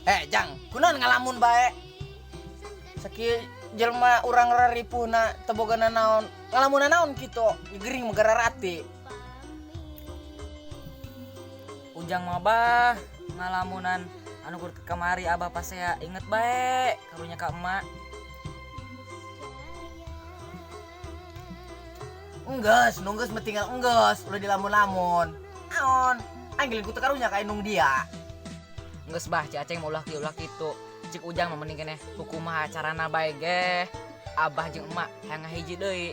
Jang, kunaon ngalamun bae? Sakieu jelema urang raripuna teboga naon. Ngalamun naon kitu? Gering megara rati. Ujang mah bah ngalamunan anu kur kamari abah pas saya inget bae karunya ka emak. Enggeus, nunggeus mah tinggal enggeus, udah dilamun-lamun. Naon? Anggilin ku teu karunya ka indung dia. Geus bah ci aceng mau ulah kitu. Cik Ujang mah mending keneh kumaha carana bae ge. Abah jeung emak hayang ngahiji deui.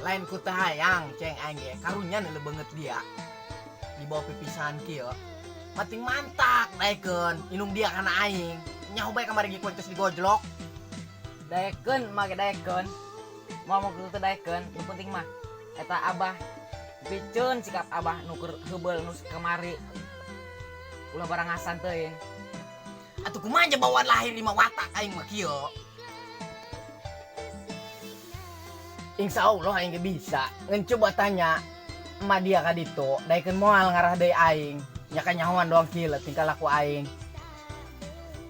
Lain ku teu hayang ceng aing ge, karunya neuleuh banget dia. Di bawah pipisan kieu. Mating mantak daekeun, indung dia kana aing. Nyaho bae kamari ge kuentos digojlok. Daekeun make daekeun. Mau kitu daekeun, nu penting mah eta abah piceun sikap abah nu keur heubeul nu kamari. Ulah barangasan teuing. Atuh kumaha aja bawaan lahir di watak aing mah kieu. Insya Allah aing ge bisa. Ngan coba tanya emak dia ka ditu, daekeun moal ngarah deui aing. Nya ka nyahoan doang kieu tingkah laku aing.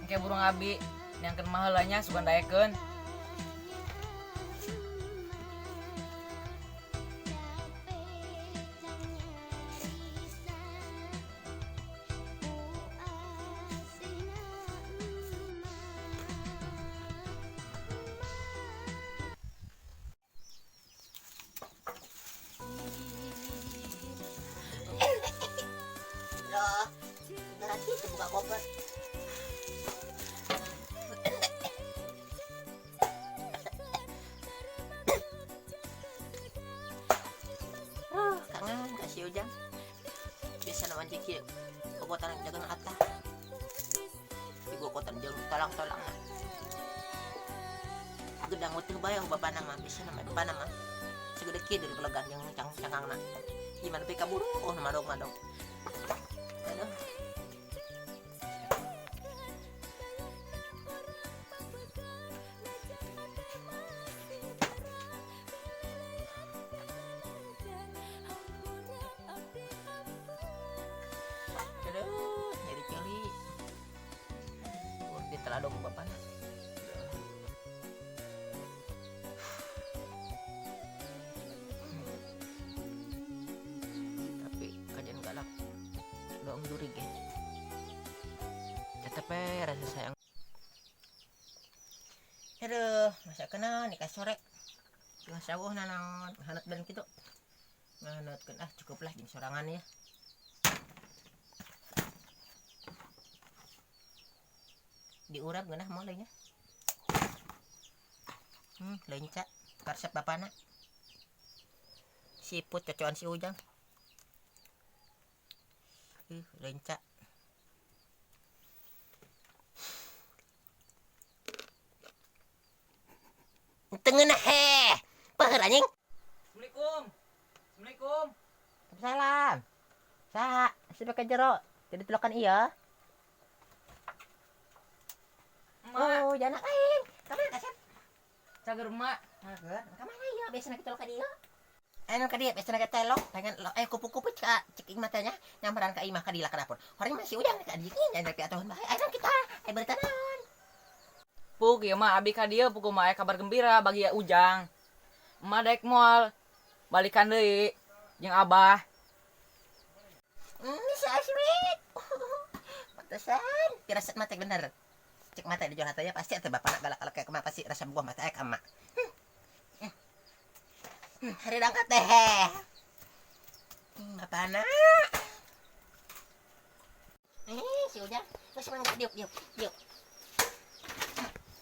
Engke burung abi nyangkeun mah heula nya sugan daekeun. Loh, berarti itu buka koper. Kangen kasih Ujang. Bisa nama ciki, kokotan jagang atah. Ibu kokotan jagung tolang-tolang. Gedang utuh bayang bapak nama, bisa nama bapak nama. Segede kieu dari pelegan yang cangkangna. Gimana pe kabur? Oh, madong-madong. Aduh. Aduh, jadi celi. Di teladong bapaknya. Tapi kajian galak dong duri ge. Tetep rasa sayang. Aduh, masa kena nikah sore. Tengah sawuh naon, hanat dan kitu. Nganutkeun cukuplah jeung sorangan ya. Diurap geunah moal nya. Leunca karesep bapana. Siput cocokan si Ujang. Leunca. Tengeuna heh. Paher anjing. Assalamualaikum. Assalamualaikum. Salam. Saha? Siapa ka jero? Jadi telokan iya. Emak, Oh, jangan aing. Kamana kasep? cager emak. Hageun. Kamana iya? Biasana kita telokan iya. Anu ka dieu biasana kita telok, pengen kupu-kupu cek matanya nyamperan ka imah ka dila ka dapur. Horeng masih Ujang ka dieu nya dari atuh bae. Ayo kita, berita naon? Puk ieu mah abi ka dieu pukul mah aya kabar gembira bagi Ujang. Emak daek moal balikan deui jeung abah. Si Aswit. Pantesan, firasat mata bener. Cek mata di jual hatanya pasti atuh bapana galak-galak kayak kemana pasti rasa buah mata ka emak. Hari dangkat teh. Bapana. Si Ujang, geus mangga diuk.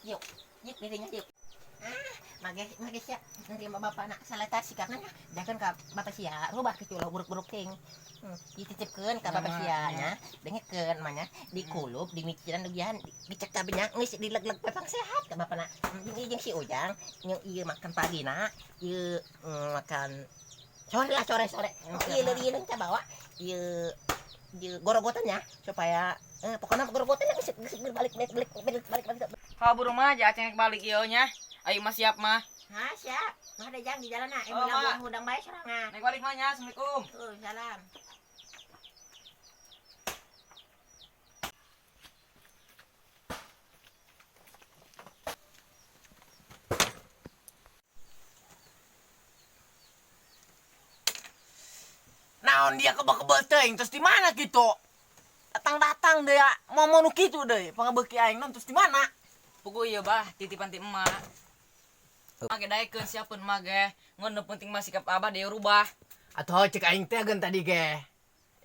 Diuk dirinya diuk. Mage sia nerima bapana saleta sikarna dakeun ka bapak sia rubah ke culo buruk-buruk ting. Dititipkeun ka bapak sia nya, dengekeun mah nya dikulup dimikiran dugian dicek ka benyang geus dileg-leg pepang sehat ka bapana. Jeung si Ujang yang ieu makan pagina, ieu makan sore. Ieu leureun ca bawa ieu gorogotannya supaya pokoknya gorogotannya geus balik. Kabur mah aja aceng balik ieu nya. Ayo mah siap mah. Siap. Mah ada jang di jalan na. Oh, Mak. Hudang bae sorangan. Naik balik mah nya. Assalamualaikum. Salam. naon dia kebal-kebal teuing terus di mana gitu? Datang dia mau nu kitu deh pangebeuki aing non terus di mana? Pokok iya bah titipan ti emak. Mage daekeun siapeun mage ngon nu penting mah sikap abah dia rubah. Atuh cek aing teh agen tadi ge.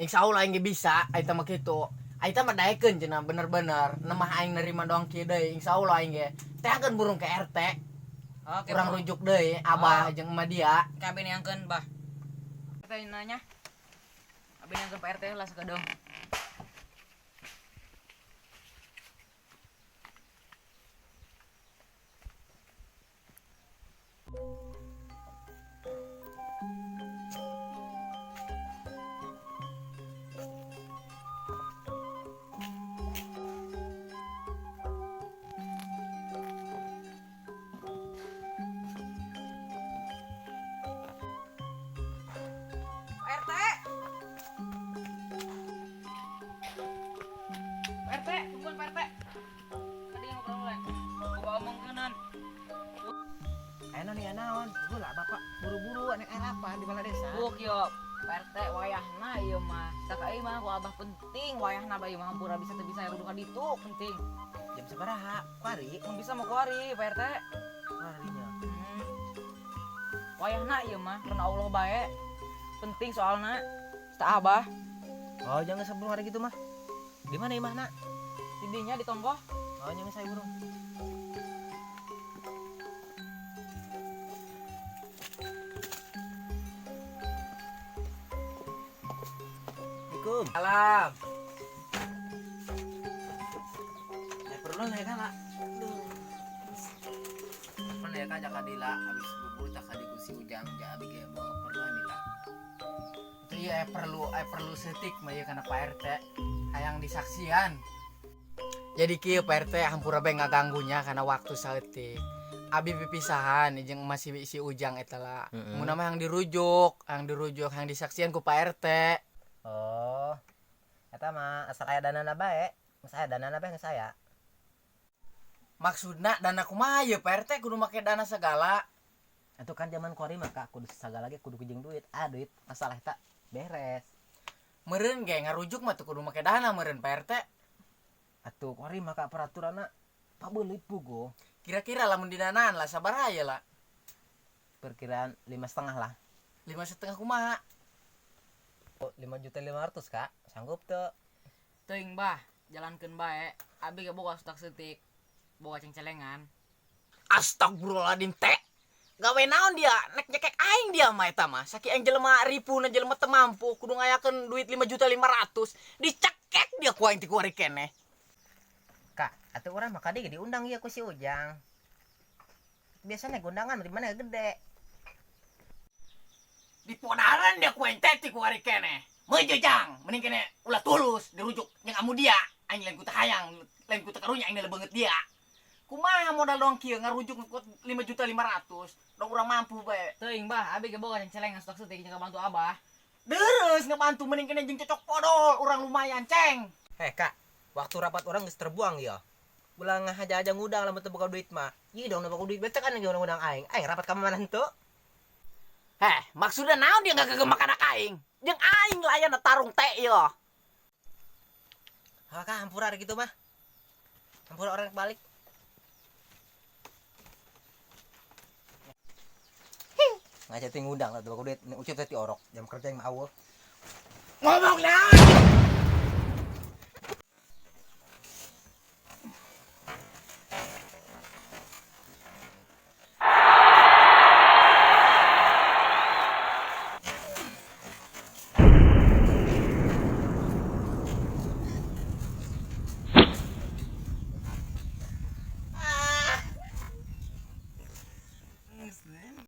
Insyaallah aing ge bisa aing mah kitu. Aing teh mah daekeun cenah bener-bener nemah aing nerima doang kieu deui insyaallah aing ge. Teh agen burung ke RT. Oke. Kurang rujuk deui abah jeung emak dia. Kabeh neangkeun bah. Kita nanya. Abis neangkeun Pak RT lah sakadong. RT. Pak RT, tungguan Pak RT. Tadi yang ngobrol gua omong keunan. Ayo nih naon, gula bapak buru-buru anak apa di balai desa. Buk yo, Pak RT wayahna ieu mah. Tak ieu mah ku abah penting wayahna bae mah hampura bisa teu bisa kudu ka ditu penting. Jam sabaraha? Kuari, Mun bisa mau kuari Pak RT. kuarinya. Wayahna ieu mah karena Allah bae. Penting soalna. Tak abah. Oh, jangan sebelum hari gitu mah. Di mana imah nak? Tidinya di tonggo. Oh, jangan saya burung. Assalamualaikum. Salam. Perlu nih kan lah. Mana ya kajak kadila abis bubur tak kadiku si ujang ja abi ge bawa perluan ila. Itu ya perlu setik mah ya kana Pak RT hayang disaksian. Jadi kieu Pak RT hampura bae ngaganggunya karena waktu saeutik. Abi pipisahan jeung masih si ujang eta lah. Mun mah yang dirujuk, yang disaksian ku Pak RT. Oh. Eta mah asal aya danana bae. Mas aya danana bae geus saya. Maksudna dana kumaha ye Pak RT kudu make dana segala. Itu kan zaman kori mah Kak, kudu sagala ge kudu jeung duit. Ah, duit masalah eta beres. Meureun ge ngarujuk mah teu kudu make dana meureun Pak RT. Atuh kori mah Kak peraturanna pabeuleut pugo. Kira-kira lamun didanaan lah sabaraha ye lah? Perkiraan 5,5 lah. 5,5 kumaha? 5.500.000 Kak. Sanggup teu? Teuing bah, jalankeun bae. Abi ge boga stak seutik. Boga cengcelengan. Astagfirullahaladzim teh. Gawe naon dia? Nek nyekek aing dia mah eta mah. Saki aing jelema ripuna jelema teu mampu kudu ngayakeun duit 5.500.000. Dicekek dia ku aing ti kuari keneh. Kak, atuh urang mah kadi diundang ieu ku si Ujang. Biasanya undangan di mana gede. Di podaran dia ku aing teh ti kuari keneh. Meujejang, mending keneh ulah tulus dirujuk jeung amu dia. Aing lain ku teu hayang, lain ku teu karunya aing lebeungeut dia. Kumaha modal doang kieu ngarujuk 5.500.000. Dong urang mampu bae. Teuing bah, abi ge boga cengcelengan stak seutik jeung bantu abah. Deres ngebantu mending kena jeung cocok podol, urang lumayan ceng. Heh Kak, waktu rapat orang geus terbuang ya. Ulah ngahaja-haja ngudang lamun teu boga duit mah. Ieu dong boga duit betek kan ngundang aing. Aing rapat ka mana henteu? Heh, maksudnya naon dia nggak kegemak anak aing? Jeung aing layana tarung teh ieu. Ha Kak, hampura ada gitu mah. Hampura orang balik. Ngajak ting ngundang lah boga duit ucup teh ti orok. Jam kerja yang mau. Ngomong naon?